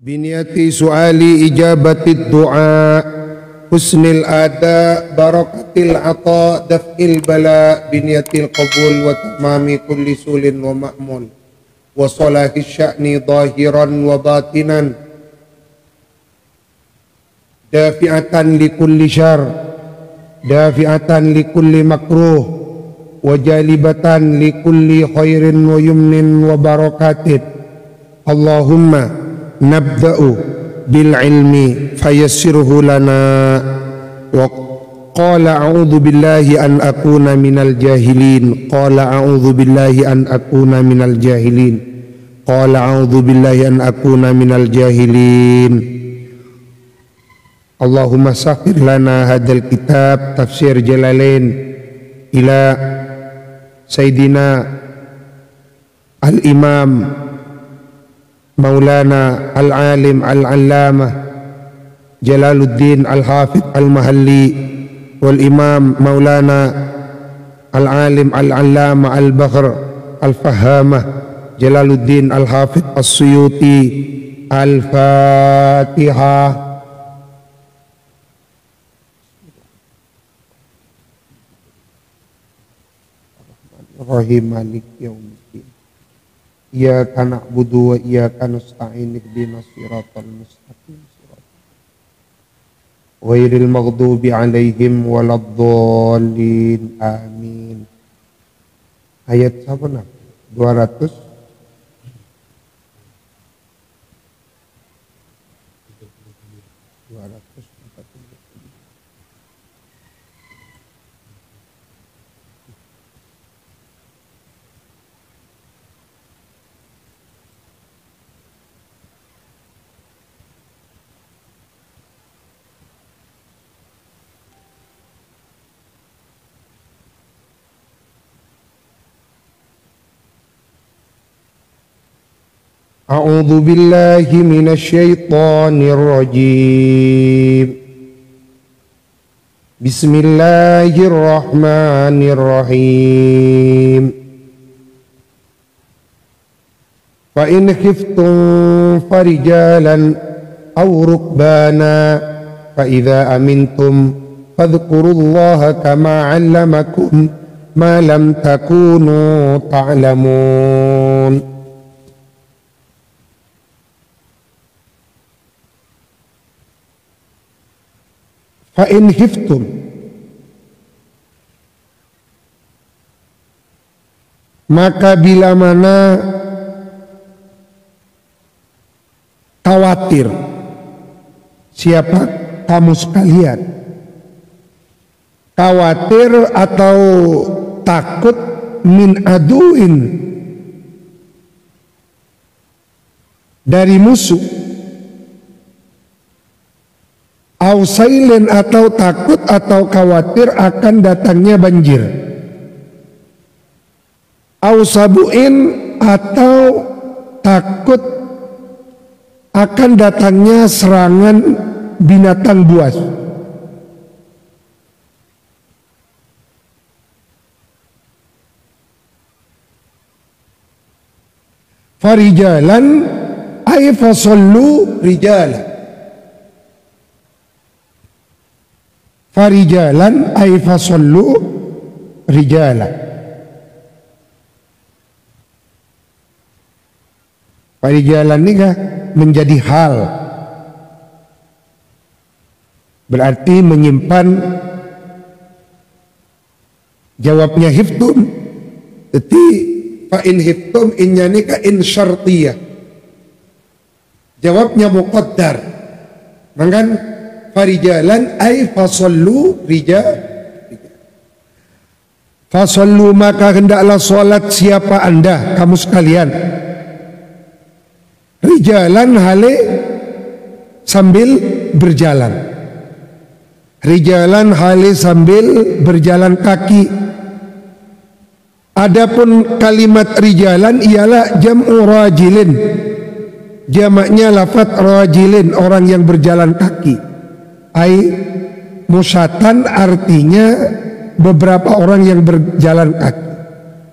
biniyati su'ali ijabati du'a husnil ada barakatil ata daf'il bala biniyatil qabul wa tamami kulli sulin wa ma'mul wa salahi sya'ni zahiran wa batinan dafi'atan li kulli syar dafi'atan li kulli makruh wa jalibatan li kulli khairin wa yumnin wa barakatin. Allahumma nabda'u bil ilmi fayassirhu lana wa qala a'udzu billahi an akuna minal jahilin qala a'udzu billahi an akuna minal jahilin qala a'udzu billahi an akuna minal jahilin. Allahumma sakhir lana hadzal kitab tafsir Jalalain ila Sayyidina al-Imam Maulana al-Alim al-Allamah Jalaluddin al-Hafidh al-Mahalli wal Imam Maulana al-Alim al-Allamah al-Bakhr al-Fahamah Jalaluddin al-Hafidh as-Suyuti. Al-Fatihah. Rahim Malik Yaumiddin. Iyyaka na'budu wa iyyaka nasta'in ihdinas siratal mustaqim ghairil maghdubi 'alaihim waladdallin. Amin. Ayat sabana 200 A'udzu billahi minasy syaithanir rajim. Bismillahirrahmanirrahim. Fa in khiftum farijalan aw rukbana fa idza amintum fadhkurullaha kama 'allamakum ma lam takunu ta'lamun. Fa in khiftum, maka bila mana khawatir, siapa kamu sekalian, khawatir atau takut min aduin, dari musuh, ausailin atau takut atau khawatir akan datangnya banjir, ausabuin atau takut akan datangnya serangan binatang buas, farijalan ay fasallu rijalan. Farijalan ay fasallu rijalan. Farijalan ini kan menjadi hal, berarti menyimpan jawabnya hiftum. Jadi fa in hiftum innya ini ka in syartiyah, jawabnya muqaddar. Maka farijalan ay fasallu rijal. Fasallu maka hendaklah salat siapa anda kamu sekalian. Rijalan hale sambil berjalan. Rijalan hale sambil berjalan kaki. Adapun kalimat rijalan ialah jam'u rajilin. Jamaknya lafaz rajilin, orang yang berjalan kaki. Ai musyatan artinya beberapa orang yang berjalan kaki.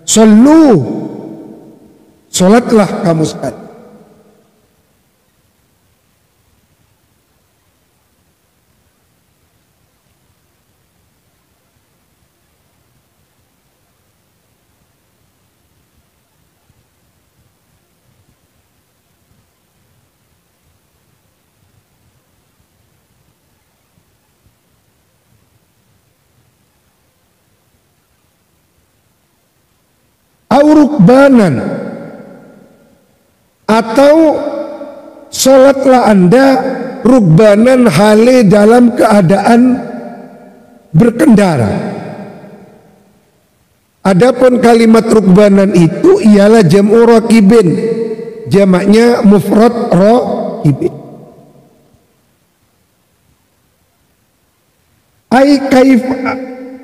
Sallu, salatlah kamu sekalian. rukbanan, atau sholatlah anda rukbanan hale dalam keadaan berkendara. Adapun kalimat rukbanan itu ialah jam'u rakibin, jamaknya mufrad rakibin.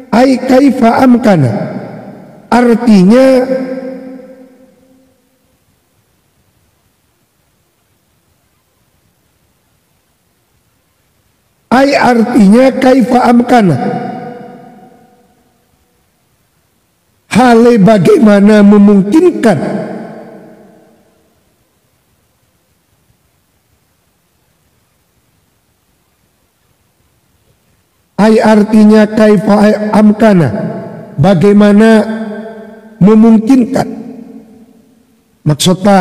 Ai kaifa amkana, artinya kaifa amkana, hale bagaimana memungkinkan. Artinya kaifa amkana, bagaimana memungkinkan. Maksudnya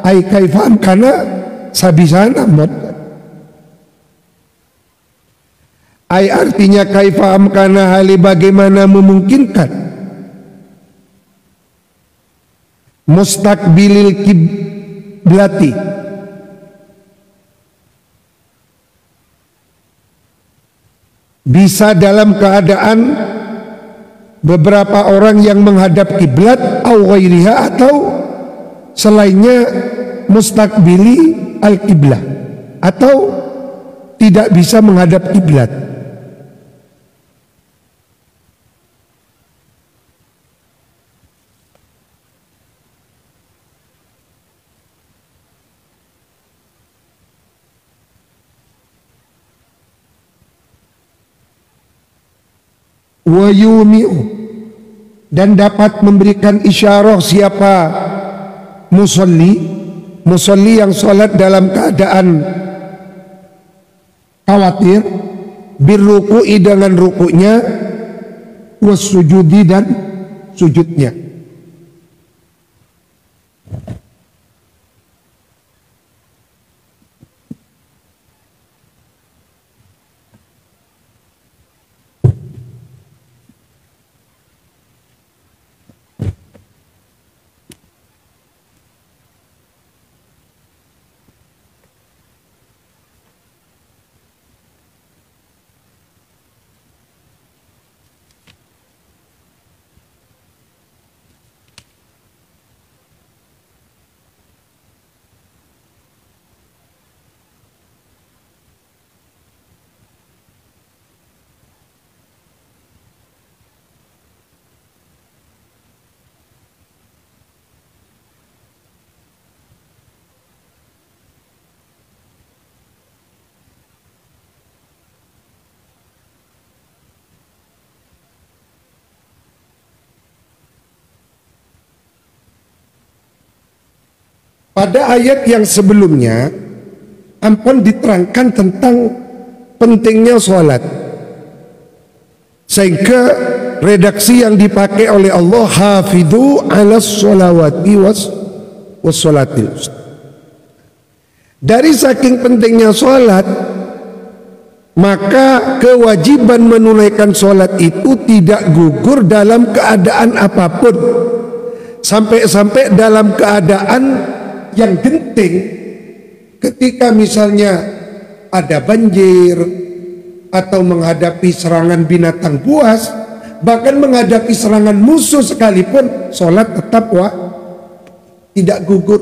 kaifa amkana sabisana mod. Artinya kaifa amkana, hali bagaimana memungkinkan. Mustaqbilil kiblati, bisa dalam keadaan beberapa orang yang menghadap kiblat, au ghairiha, atau selainnya mustaqbili al-kiblah, atau tidak bisa menghadap kiblat. Wa yumi'u, dan dapat memberikan isyarah siapa musalli yang sholat dalam keadaan khawatir, birruku'i dengan rukuknya, wassujudi dan sujudnya. Pada ayat yang sebelumnya ampun diterangkan tentang pentingnya sholat, sehingga redaksi yang dipakai oleh Allah, hafidhu ala sholawati was sholatil wusta. Dari saking pentingnya sholat, maka kewajiban menunaikan sholat itu tidak gugur dalam keadaan apapun, sampai-sampai dalam keadaan yang genting, ketika misalnya ada banjir atau menghadapi serangan binatang buas, bahkan menghadapi serangan musuh sekalipun, sholat tetap tidak gugur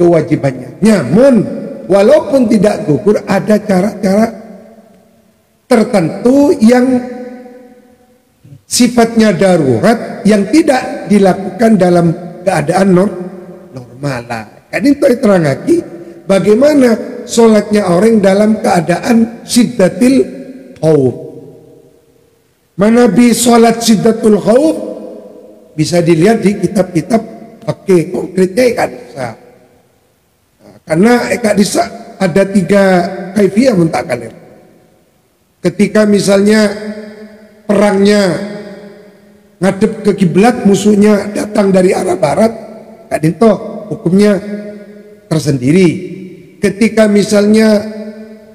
kewajibannya. Namun walaupun tidak gugur, ada cara-cara tertentu yang sifatnya darurat yang tidak dilakukan dalam keadaan normal. Kan itu terang lagi bagaimana sholatnya orang dalam keadaan siddatil khauf. Mana bi sholat siddatul khauf bisa dilihat di kitab-kitab pakai konkretnya kan bisa. Karena bisa ada 3 kaifiyah mentakkan. Ketika misalnya perangnya ngadep ke kiblat, musuhnya datang dari arah barat, kan itu hukumnya tersendiri. Ketika misalnya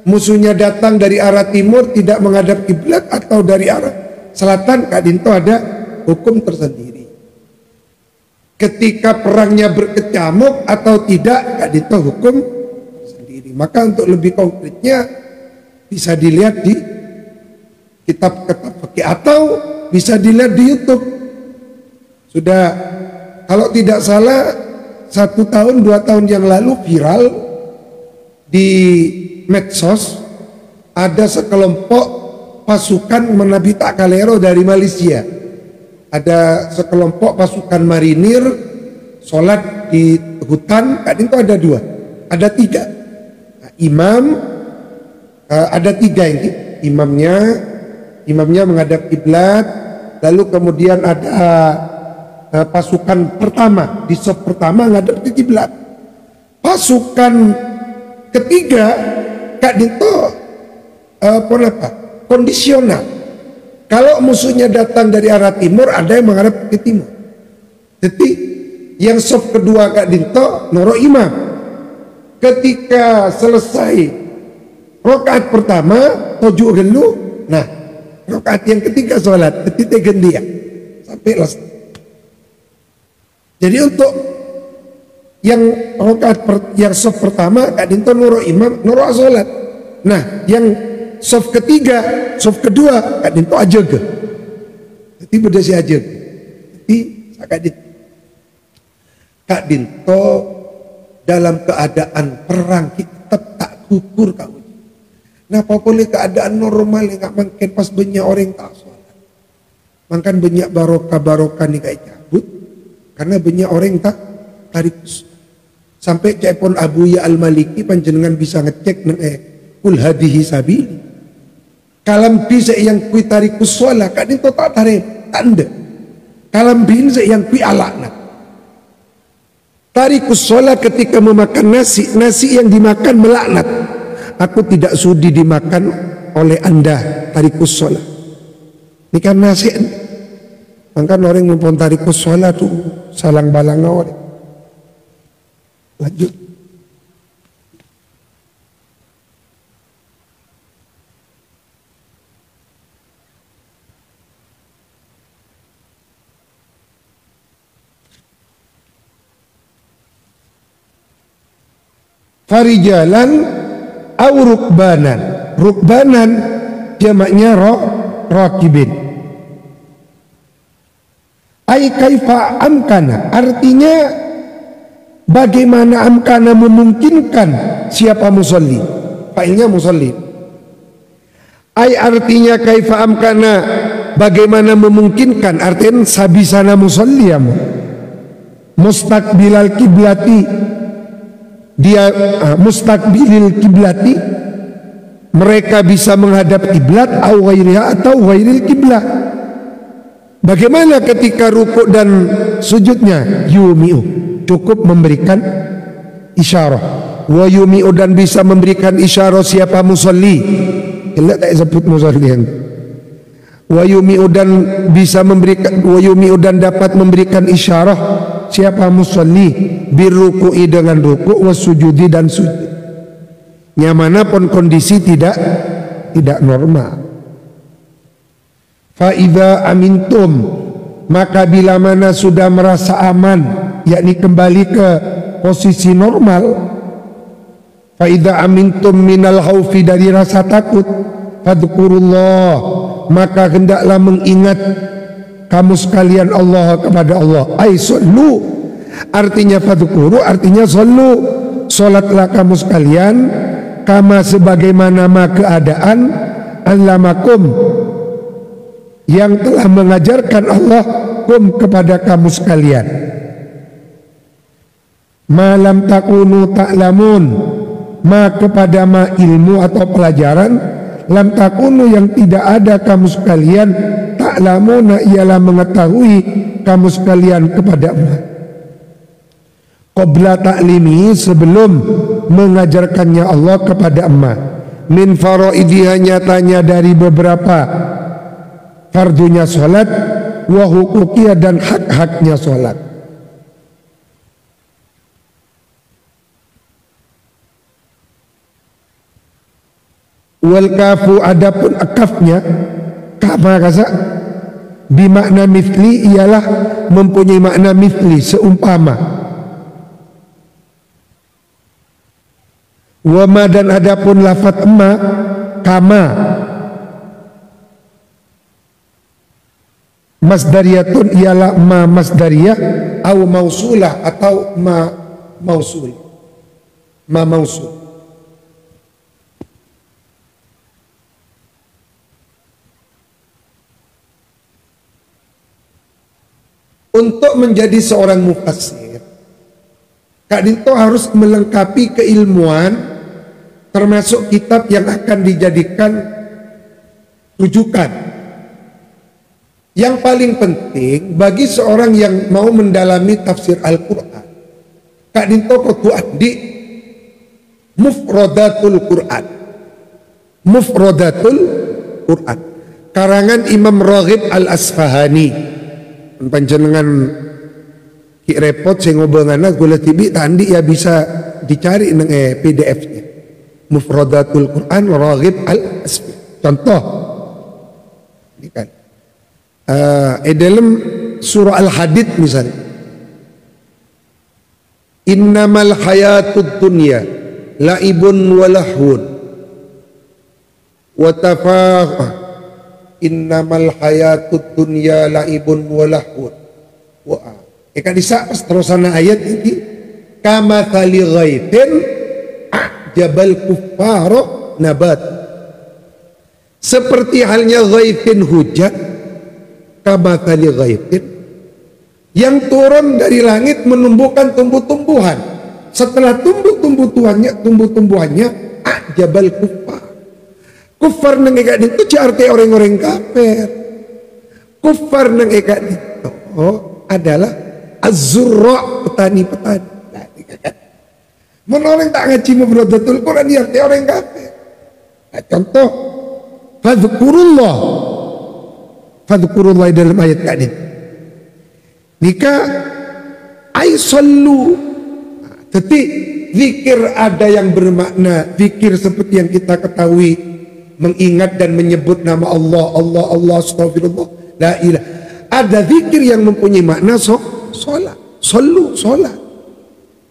musuhnya datang dari arah timur, tidak menghadap kiblat, atau dari arah selatan, kadin itu ada hukum tersendiri. ketika perangnya berkecamuk atau tidak, Kak Dito hukum sendiri. Maka untuk lebih konkretnya bisa dilihat di kitab-kitab fikih atau bisa dilihat di YouTube. Sudah, kalau tidak salah 1 tahun 2 tahun yang lalu viral di medsos, ada sekelompok pasukan menabi Takalero dari Malaysia. Ada sekelompok pasukan marinir sholat di hutan. Kadang itu ada 2, ada 3. Nah, imam ada 3 ini. Imamnya menghadap kiblat. Lalu kemudian ada pasukan pertama di saf pertama menghadap ke kiblat. Pasukan ketiga Kak Dito kondisional. Kalau musuhnya datang dari arah timur, ada yang menghadap ke timur. Jadi yang saf kedua Kak Dito noro imam. Ketika selesai rakaat pertama tujuh gelu, nah rakaat yang ketiga sholat ketika gendia sampai selesai. Jadi untuk yang rakaat yang saf pertama Kak Dito noro imam noro sholat. Nah yang saf ketiga, saf kedua Kak Dito aja ke. Jadi beda si aja. Jadi Kak Dito dalam keadaan perang kita tetap tak gugur kau. Napa boleh keadaan normal yang nggak mungkin pas banyak orang tak sholat. Makan banyak barokah nih kayak cabut karena banyak orang tak tarik. Sampai cepon Abu Ya Al-Maliki panjenengan bisa ngecek neng kul hadihi sabili. Kalam bisa yang kui tarikus sholat Kak Dito tak tarik tanda. Kalam bisa yang kui alakna. Tarikus sholat ketika memakan nasi yang dimakan melaknat. Aku tidak sudi dimakan oleh anda tarikus sholat. Ini kan nasi. Maka orang mumpun tarikus sholat tuh salang balang orang. Lanjut. Farijalan au rukbanan. Rukbanan jamaknya rakibin. Ai kaifa amkana, artinya bagaimana amkana memungkinkan siapa musalli. Failnya musalli. Ai artinya kaifa amkana bagaimana memungkinkan, artinya sabisana musalli ya. Mustaqbilal kiblati, dia mustaqbilil kiblati, mereka bisa menghadap kiblat atau ghairil kiblat. Bagaimana ketika rukuk dan sujudnya? Yumi'u, cukup memberikan isyarah. Wa yumi'u, dan bisa memberikan isyarah siapa musalli. Tidak tak sebut musalli. Wa yumi'u, dan bisa memberikan, wa yumi'u, dan dapat memberikan isyarah siapa musalli birruku'i, dengan rukuk, wasujudi, dan sujud. Nyamanapun kondisi tidak normal. Fa'idha amintum, maka bila mana sudah merasa aman, yakni kembali ke posisi normal. Fa'idha amintum minal khaufi, dari rasa takut, fadhkurullah, maka hendaklah mengingat kamu sekalian Allah kepada Allah. Ai sallu, artinya fadhkuru, artinya sallu, salatlah kamu sekalian, kama sebagaimana keadaan allamakum, yang telah mengajarkan Allah kum kepada kamu sekalian. Malam takunu ta'lamun, ma kepada ma ilmu atau pelajaran, lam takunu yang tidak ada kamu sekalian, ta'lamuna ialah mengetahui kamu sekalian kepada Allah. Qabla ta'limi, sebelum mengajarkannya Allah kepada emak. Min faraidhiha, nyatanya dari beberapa fardunya sholat, wa huquqiyah, dan hak-haknya sholat. Wal kafu, adapun akafnya, kama kasa Bimakna mithli ialah mempunyai makna mithli, seumpama. Wa ma dan adapun lafaz ma, kama. Masdariyatun ialah ma masdariyah, au mausulah atau ma mausul. Ma mausul. Untuk menjadi seorang mufassir, Kak Dinto harus melengkapi keilmuan, termasuk kitab yang akan dijadikan rujukan. Yang paling penting bagi seorang yang mau mendalami tafsir Al-Quran, Kak Dinto kutuan di Mufradatul Quran. Mufradatul Quran, karangan Imam Raghib Al-Asfahani. Panjenengan ki repot sing ngobongana gula tibi tandi ya bisa dicari nang PDF-nya. Mufradatul Quran Raghib Al-Asfahani. Contoh ini kan dalam surah Al-Hadid misalnya, innamal hayatud dunya laibun wa lahwun wa tafaqah. Innamal hayatud dunya laibun wa lahwun. Wah, kan bisa terusan ayat ini, kama thali ghaithin jabal kuffaro nabat. Seperti halnya ghaithin hujan, kama thali ghaithin yang turun dari langit menumbuhkan tumbuh-tumbuhan. Setelah tumbuh-tumbuhannya jabal kuffar. Kufar nang eka itu arti orang-orang kafir. Kufar nang eka itu adalah az-zurra, petani-petani. Menolong tak ngaji Mufradatul Quran dia arti orang kafir. Nah, contoh fadhkurullah dalam ayat ini. Nika ay sallu. Jadi zikir ada yang bermakna zikir seperti yang kita ketahui, mengingat dan menyebut nama Allah, Allah, astagfirullah, la ilah. Ada zikir yang mempunyai makna sholat, sholat,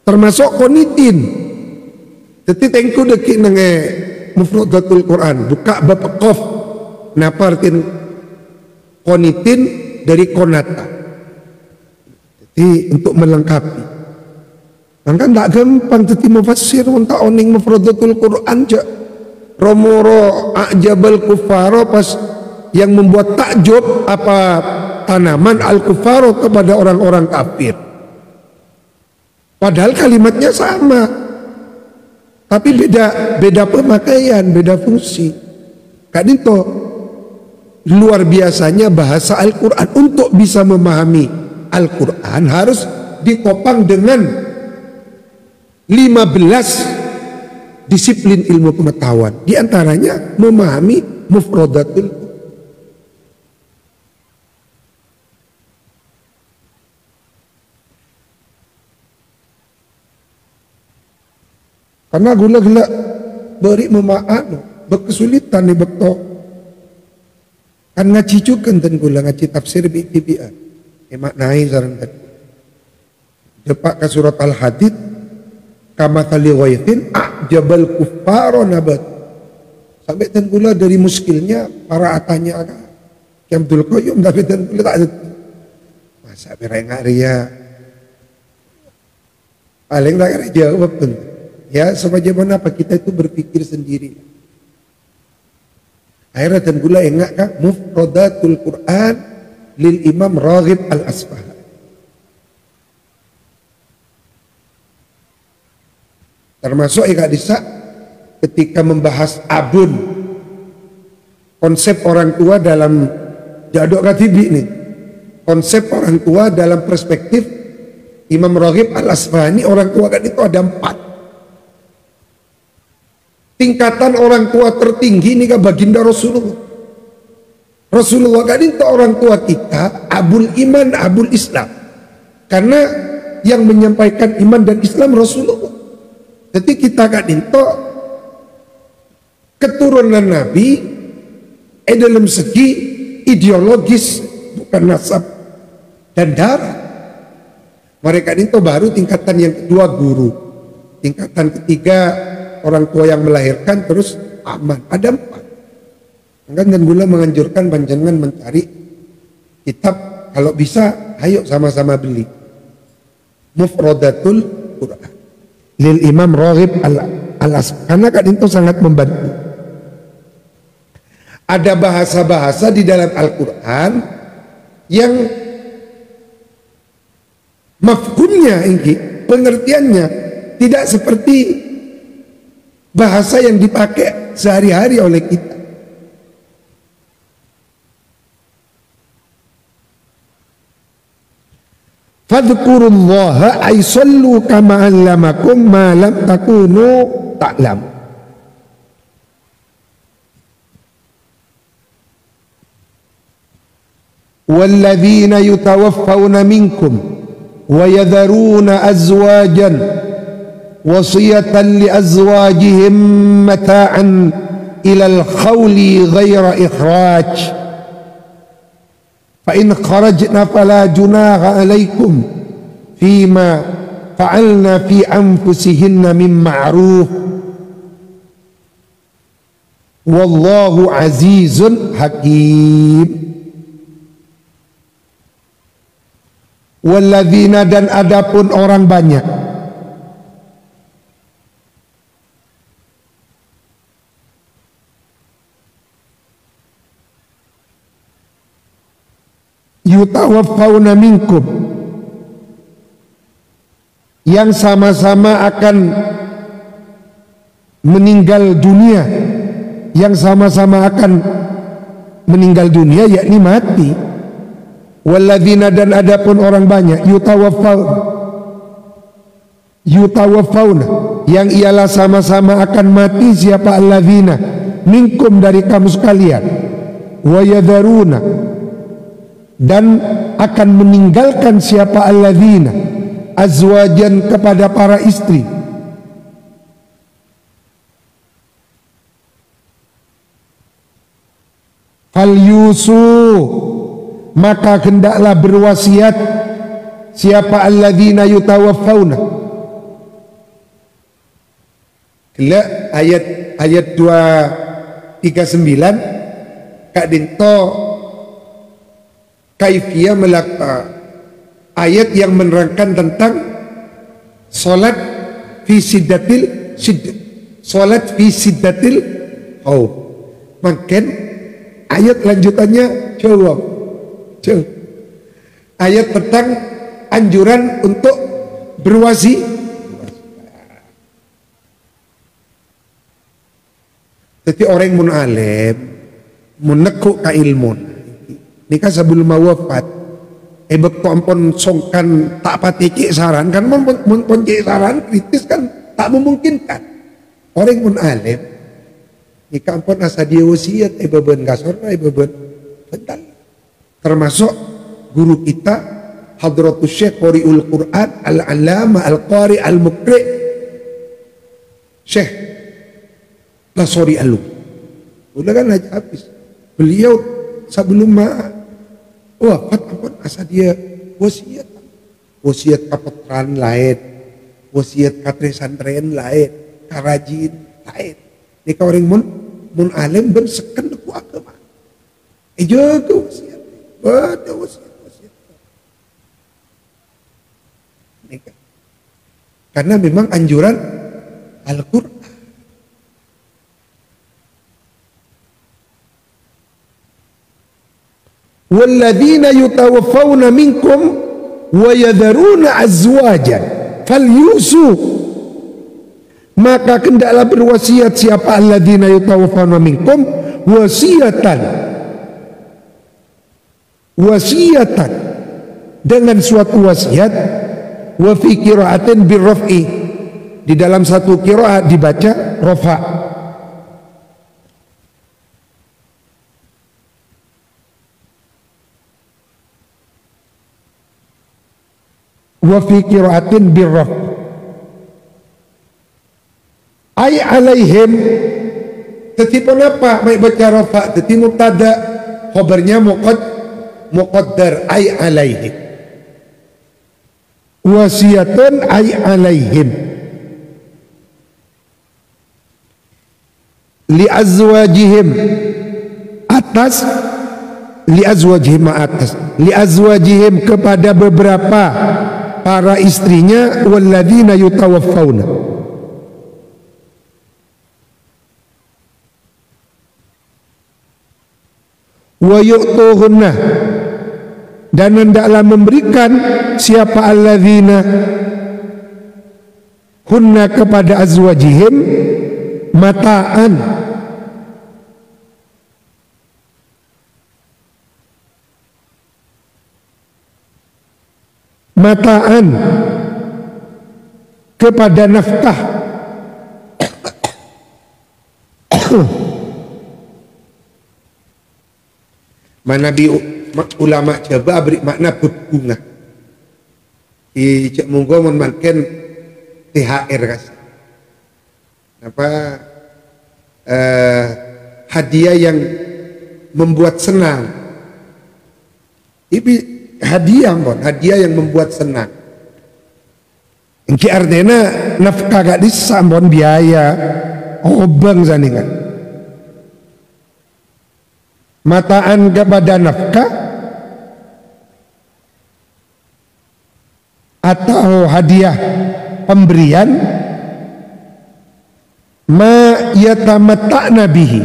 termasuk qonitin. Jadi tengku dekik nang Mufradatul Quran, buka bab qaf. Napa artin qonitin dari konata. Jadi untuk melengkapi. Kan tak gampang jadi mufassir untuk oning Mufradatul Quran aja. Romoro ajabal kufaro, pas yang membuat takjub apa tanaman al-kufaro kepada orang-orang kafir. Padahal kalimatnya sama, tapi beda pemakaian, beda fungsi. Kak Dinto luar biasanya bahasa Al-Quran. Untuk bisa memahami Al-Quran harus ditopang dengan 15 disiplin ilmu pengetahuan, di antaranya memahami mufradatul. Karena gula-gula beri memaanu berkesulitan di bekto. Kan ngaji juga dan gula ngaji tafsir bi-bi-bian. Maknai sareng tadi. Depak ke surat Al-Hadid, kama thali ghaithin jabal kuffaro nabat. Sampai tenggula dari muskilnya para atanya yang Abdul Qayyum, tapi tenggula tak ada. Masa merengak ria. Paling tak jawab pun. Ya sebagaimana apa kita itu berpikir sendiri. Akhirnya tenggula engak kan Mufradatul Quran lil Imam Raghib Al-Asfahani. Termasuk Eka Disa ketika membahas abun, konsep orang tua dalam Jadok Katibi nih, konsep orang tua dalam perspektif Imam Raghib Al-Asfahani. Orang tua kan itu ada 4 tingkatan. Orang tua tertinggi ini kan baginda Rasulullah. Rasulullah kan itu orang tua kita, abul iman, abul Islam, karena yang menyampaikan iman dan Islam Rasulullah. Jadi kita kan itu keturunan Nabi dalam segi ideologis, menentukan nasab dan darah. Mereka itu baru tingkatan yang kedua guru. Tingkatan ketiga orang tua yang melahirkan, terus aman. Ada 4. Dan gula menganjurkan panjenengan mencari kitab, kalau bisa ayo sama-sama beli Mufradatul Quran lil Imam Raghib al-Asqalani, karena kan itu sangat membantu. Ada bahasa-bahasa di dalam Al-Quran yang mafhumnya ini, pengertiannya tidak seperti bahasa yang dipakai sehari-hari oleh kita. Fadhkurullaha ay sallu kama 'allamakum ma lam takunu ta'lamun. Walladzina yutawaffawna minkum wa yadharuna azwajan wasiyatan li azwajihim mata'an ilal khawli ghaira ikhraj fa in kharajna fala junaha alaikum fima fa'alna fi anfusihinna min ma'ruf wallahu azizun hakim. Walladzina, dan adapun orang banyak yutawaffawna minkum, yang sama-sama akan meninggal dunia, yang sama-sama akan meninggal dunia yakni mati. Walladzina, dan adapun orang banyak yutawaffawna, yang ialah sama-sama akan mati siapa alladzina minkum, dari kamu sekalian, wa yadharuna, dan akan meninggalkan siapa alladzina azwajan, kepada para istri, fal yusu, maka hendaklah berwasiat siapa alladzina yutawaffawna. Kela ayat 239 Kak Dinto kaifiyah ayat yang menerangkan tentang salat fi siddatil salat fi siddatil makin ayat lanjutannya jawab ayat tentang anjuran untuk berwasi. Jadi orang mun alim menekuk ka ilmun nikah sebelum wafat bekto ampun songkan tak patiki saran kan, mun cek saran kritis kan tak memungkinkan. Orang mun alim nikah ampun asa dia wasiat beben gasor beben bentar. Termasuk guru kita Hadratus Syekh Qori'ul Quran Al-Alama Al-Qari Al-Muqri Syekh Basori Alu, udah kan aja habis. Beliau sebelum wafat ampun asa dia wasiat kapetran lain, wasiat katresantren lain, karajin lain. Ini kau orang mun alim ben seken ku agama jaga wasiat. Ada wasiat. Karena memang anjuran Al-Quran. Walladzina yutawaffawna minkum wa yadharuna azwajan falyusu, maka hendaklah berwasiat siapa alladzina yutawaffawna minkum wasiatan dengan suatu wasiat, wa fi qiraatin birraf'i, di dalam satu qiraat dibaca rafa. Wa fi qiraatin birraf' ay alaihim, tetipun apa mai baca rafa, teti mubtada, khabarnya muqaddar ay alaihim, wasiyatun ay alaihim, li azwajihim atas, li azwajihim atas, li azwajihim kepada beberapa para istrinya, walladzina yutawaffawna, wa yu'tuhunna, dan hendaklah memberikan siapa alladzina hunna kepada azwajihim mataan, mataan kepada nafkah. Mana ulama coba beri makna berbunga. Cek monggo memakan THR kas. Apa hadiah yang membuat senang. Ini hadiah yang membuat senang. Engki artinya nafkah gak disambon biaya obang zaningan. Mataan kepada nafkah atau hadiah pemberian, ma yatamatta'na bihi,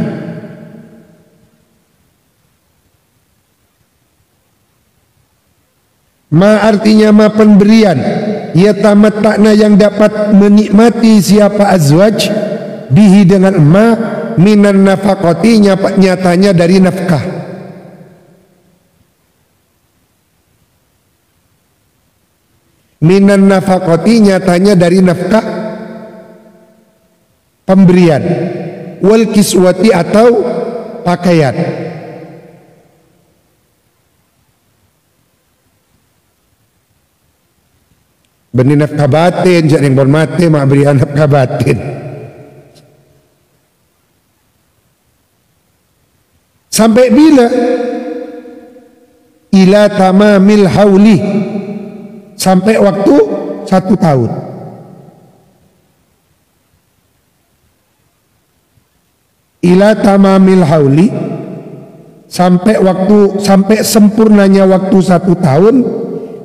ma artinya ma pemberian, yatamatta'na yang dapat menikmati siapa azwaj bihi dengan ma minan nafaqati, nyatanya dari nafkah. Minan nafaqati, nyatanya dari nafkah pemberian. Wal kiswati, atau pakaian. Benih nafkah batin, jangan bon mati mak berian nafkah batin. Sampai bila? Ila tamamil hauli, sampai waktu 1 tahun. Ila tamamil hauli, sampai sempurnanya waktu 1 tahun,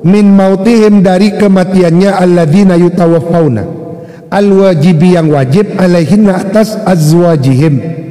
min mautihim, dari kematiannya, alladzina yutawaffawna, al wajibi yang wajib, alaihinna atas azwajihim,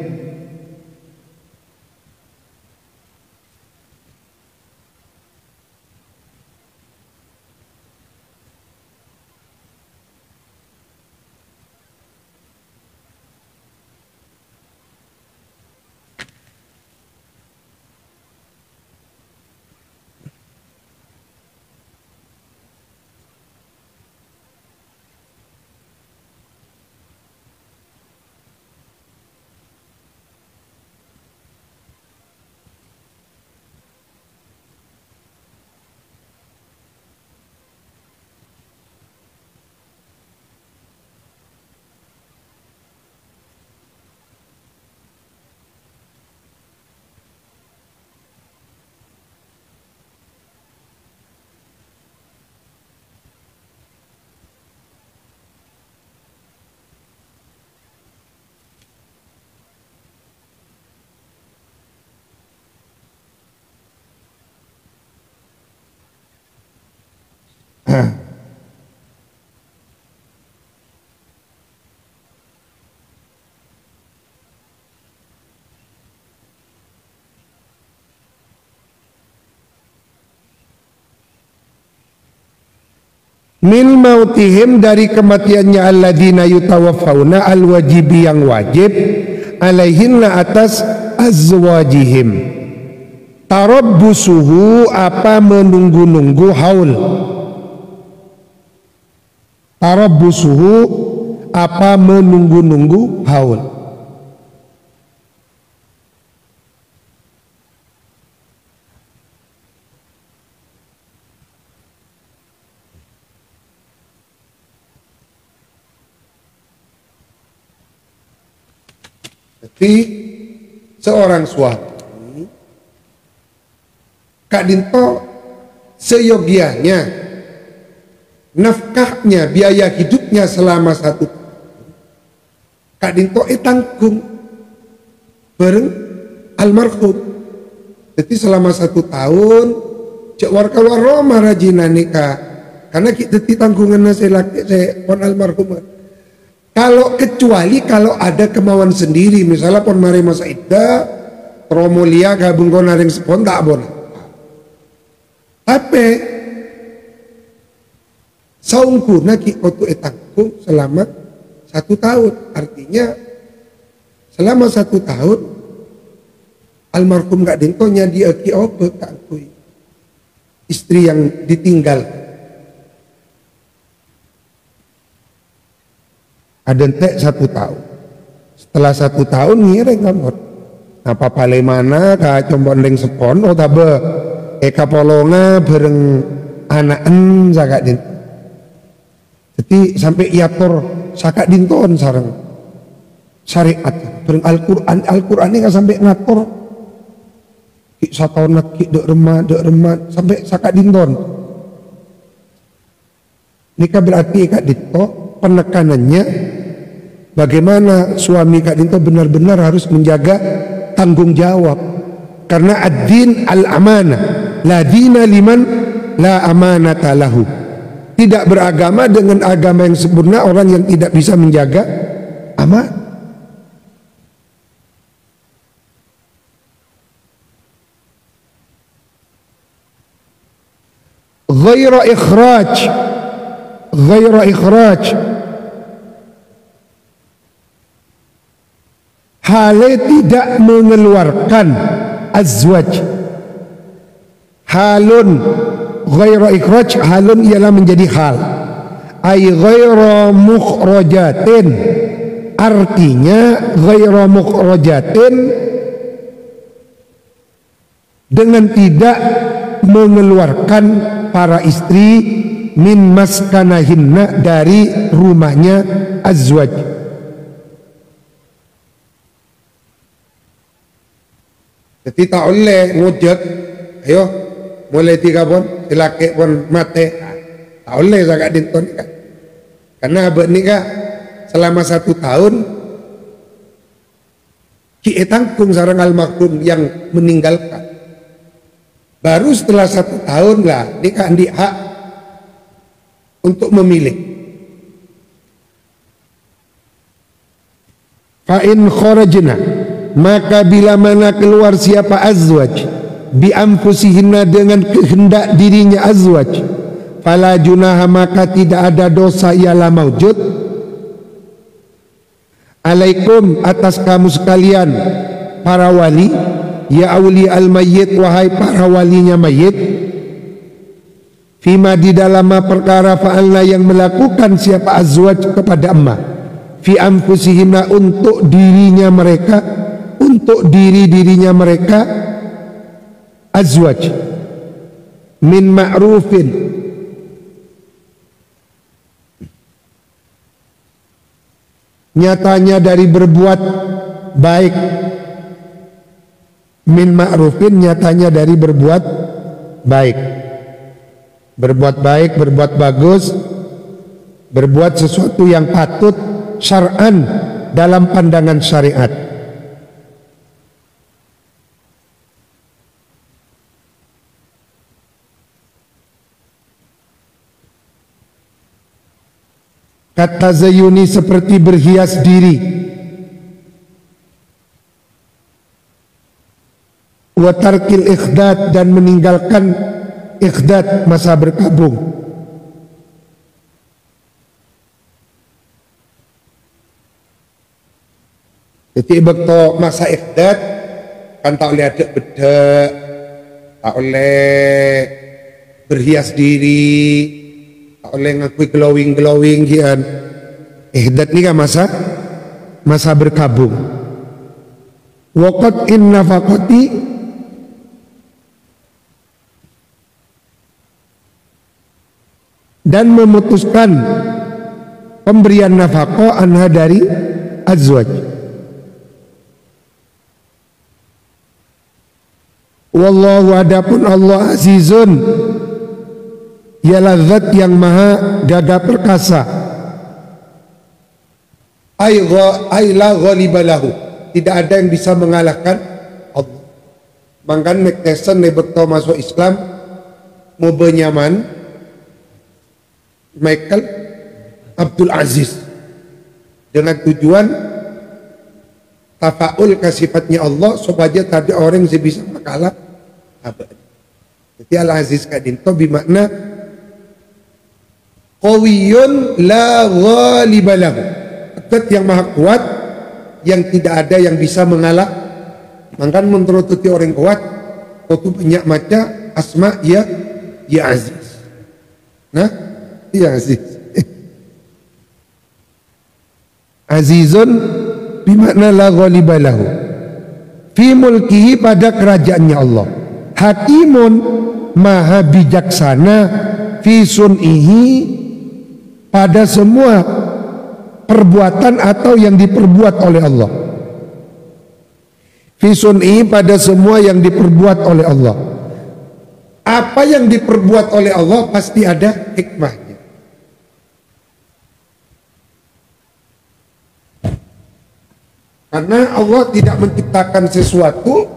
min mautihim, dari kematiannya, alladzina yutawaffawna, al wajibi yang wajib, alaihinna atas azwajihim, tarabbusuhu, apa menunggu-nunggu haul, tarabbusuhu, apa menunggu-nunggu haul. Jadi seorang suami Kak Dinto seyogianya nafkahnya, biaya hidupnya selama 1 tahun Kak Dinto tanggung bareng almarhum. Jadi selama 1 tahun cek warga Roma rajina nikah karena kita tanggungan saya pon almarhum. Kalau kecuali kalau ada kemauan sendiri, misalnya pon mari masa iddah Romulia gabung konaring sepon tak boleh. Tapi saungku naki otu tanggung selama 1 tahun. Artinya selama 1 tahun almarhum Kak Dinto nyadi aki opo Kak Kui, istri yang ditinggal. Ada entek 1 tahun. Setelah 1 tahun ngiring ngamot. Apa pale mana Kak combon leng sepon oh tabe eka polonga bareng anaken Kak Dinto. Jadi sampai iator Kak Dinton sareng syariat bareng Al-Qur'an ini nggak sampai ngatur satahun lagi dek remah sampai Kak Dinton. Nikah berarti Kak Dinto penekanannya bagaimana suami Kak Dinto benar-benar harus menjaga tanggung jawab, karena ad-din al-amanah la dina liman la amanata lahu. Tidak beragama dengan agama yang sempurna orang yang tidak bisa menjaga amanah. Ghaira ikhraj hale tidak mengeluarkan azwaj. Halun ghaira ikhraj, halun ialah menjadi hal, ay ghaira mukhrajatin, artinya ghaira mukhrajatin dengan tidak mengeluarkan para istri min maskanahinna dari rumahnya azwaj. Jadi tak oleh ngujek, ayo mulai 3 pon silake pon mate, tak oleh Kak Dinto nikah. Karena abad nikah selama 1 tahun ki tanggung sareng almarhum yang meninggalkan. Baru setelah 1 tahun lah nikah di hak untuk memilih. Fa'in kharajna, maka bila mana keluar siapa azwaj bi anfusihinna dengan kehendak dirinya azwaj, fala junaha, maka tidak ada dosa ialah maujud alaikum atas kamu sekalian para wali, ya awli al mayyit, wahai para walinya mayit, fima di dalam perkara fa'alna yang melakukan siapa azwaj kepada emak, fi anfusihinna untuk dirinya mereka, untuk diri-dirinya mereka azwaj, min ma'rufin, nyatanya dari berbuat baik, min ma'rufin nyatanya dari berbuat baik, berbuat baik, berbuat bagus, berbuat sesuatu yang patut syar'an dalam pandangan syariat. Kata zayuni seperti berhias diri, wa tarkil ikhdad, dan meninggalkan ikhdad, masa berkabung. Jadi bekto masa ikhdad kan tak oleh ada bedek, tak oleh berhias diri, tak oleh ngakui glowing kian. Ikhdad ni kan masa berkabung. Waqat in nafaqati, dan memutuskan pemberian nafkah anha dari azwaj. Wallahu adapun Allah azizun, ialah zat yang maha gagah perkasa. Ay la ghaliba lahu, tidak ada yang bisa mengalahkan Allah. Mangkan Mike Tyson beto masuk Islam mau benyaman Michael Abdul Aziz dengan tujuan tafaul ke sifatnya Allah supaya tadi orang yang bisa makalah abad. Jadi Al Aziz kadinto bimakna qawiyun la ghaliba lahu, zat yang maha kuat yang tidak ada yang bisa mengalah. Mangkan menurut orang kuat itu banyak maca asma ya Aziz. Nah, ya Aziz. Azizun bimakna la ghaliba lahu fi mulkihi, pada kerajaannya Allah. Hakimun maha bijaksana fi sun'ihi, pada semua perbuatan atau yang diperbuat oleh Allah. Fi sun'ihi, pada semua yang diperbuat oleh Allah. Apa yang diperbuat oleh Allah pasti ada hikmahnya. Karena Allah tidak menciptakan sesuatu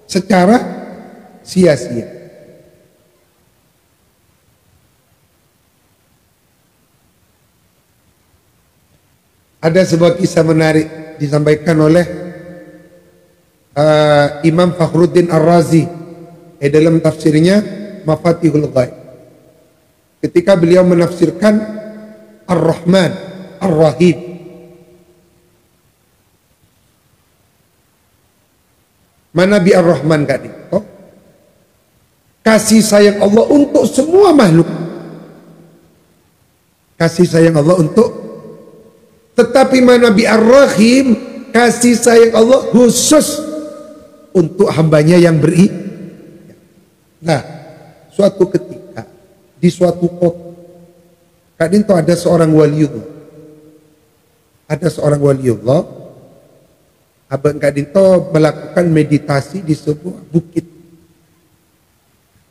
secara sia-sia. Ada sebuah kisah menarik disampaikan oleh Imam Fakhruddin Ar-Razi dalam tafsirnya Mafatihul Ghaib. Ketika beliau menafsirkan Ar-Rahman Ar-Rahim, mana bi Ar-Rahman gak itu? Kasih sayang Allah untuk semua makhluk. Kasih sayang Allah untuk, tetapi mana bi Ar-Rahim, kasih sayang Allah khusus untuk hambanya yang beriman. Nah, suatu ketika di suatu kota, kadang itu ada seorang waliullah. Ada seorang waliullah, abang kadinto melakukan meditasi di sebuah bukit.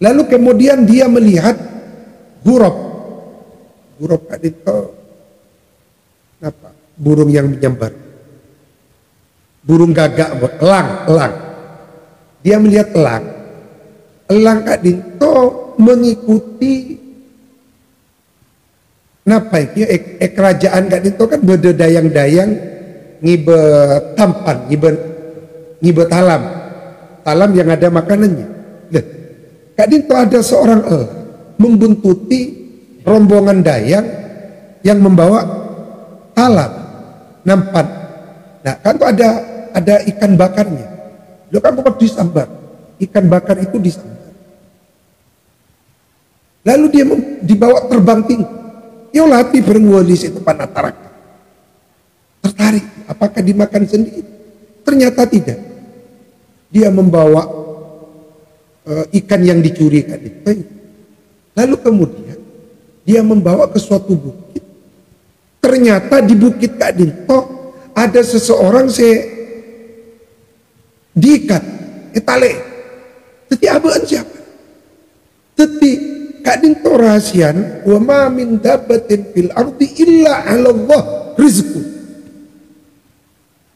Lalu kemudian dia melihat gurab kadinto apa? Burung yang menyambar, burung gagak, elang. Dia melihat elang kadinto mengikuti napa iki kerajaan kadinto kan berdayang-dayang ngibe tampan, ngibe talam yang ada makanannya. Nah, kadinto ada seorang membuntuti rombongan dayang yang membawa talam nampan. Nah, kan tuh ada ikan bakarnya. Lo kan pokok disambar, ikan bakar itu disambar. Lalu dia dibawa terbang tinggi. Yo latih berengwalis itu panatarak. Tertarik, apakah dimakan sendiri? Ternyata tidak. Dia membawa ikan yang dicuri itu. Lalu kemudian dia membawa ke suatu bukit. Ternyata di bukit Kak Dinto ada seseorang diikat, etale. Teti abaan siapa? Teti Kak Dinto rahasian, wa ma min dabbatin fil ardi illa 'ala Allah rizqu.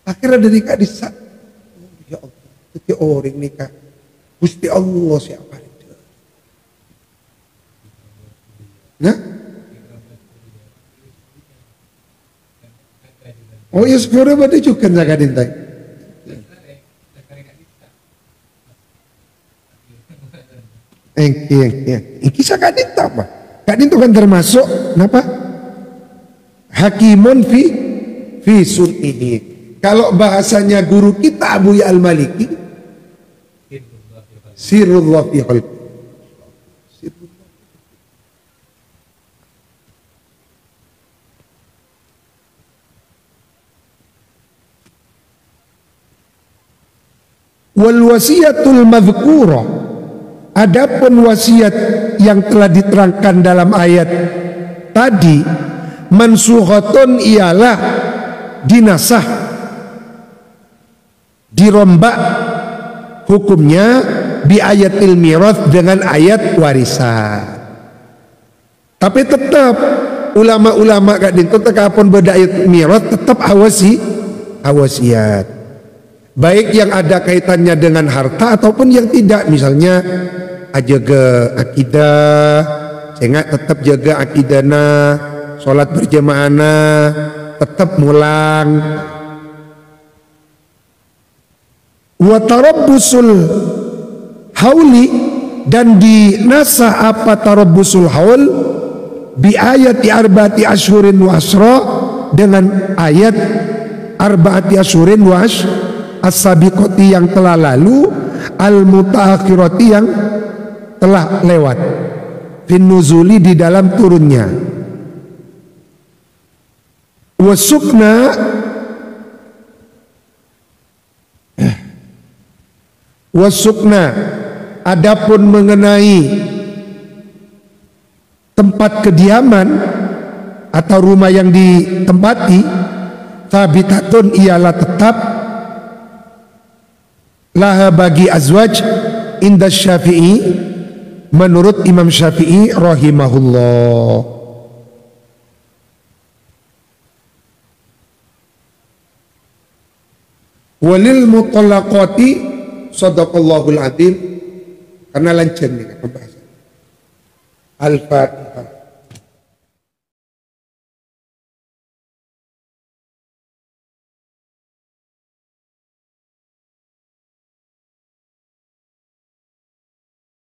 Akhirnya dari Kak Disa, ya Allah, teti orang nikah, Gusti Allah siapa itu? Nah, oh ya sekarang pada juga Kak Dinto. Kisah Kak Dinto apa? Kak Dinto kan termasuk kenapa? Hakimun fi sun'ihi. Kalau bahasanya guru kita Abu Ya Al-Maliki, sirrullah fi khalqi. Wal wasiyatul madhkurah, adapun wasiat yang telah diterangkan dalam ayat tadi, mansukhatun ialah dinasah, dirombak hukumnya bi ayatil mirath dengan ayat warisan. Tapi tetap ulama-ulama gak dintu tekapun beda ayat mirath tetap awasiat. Baik yang ada kaitannya dengan harta ataupun yang tidak, misalnya jaga akidah, sehingga tetap jaga akidana, sholat berjamaahna tetap mulang. Wa tarabbusul hauli, dan dinasah apa tarabbusul haul bi ayati arba'ati asyhurin wa asra, dengan ayat arba'ati asyhurin wa as-sabiqati yang telah lalu, al-mutaakhirati yang telah lewat, fin nuzuli di dalam turunnya, wasukna adapun mengenai tempat kediaman atau rumah yang ditempati, thabitatun ialah tetap, laha bagi azwaj inda Syafi'i, menurut Imam Syafi'i rahimahullah. Walil mutallaqati sadaqallahul azim, karena lancen nih pembahasan. Al-Fatihah.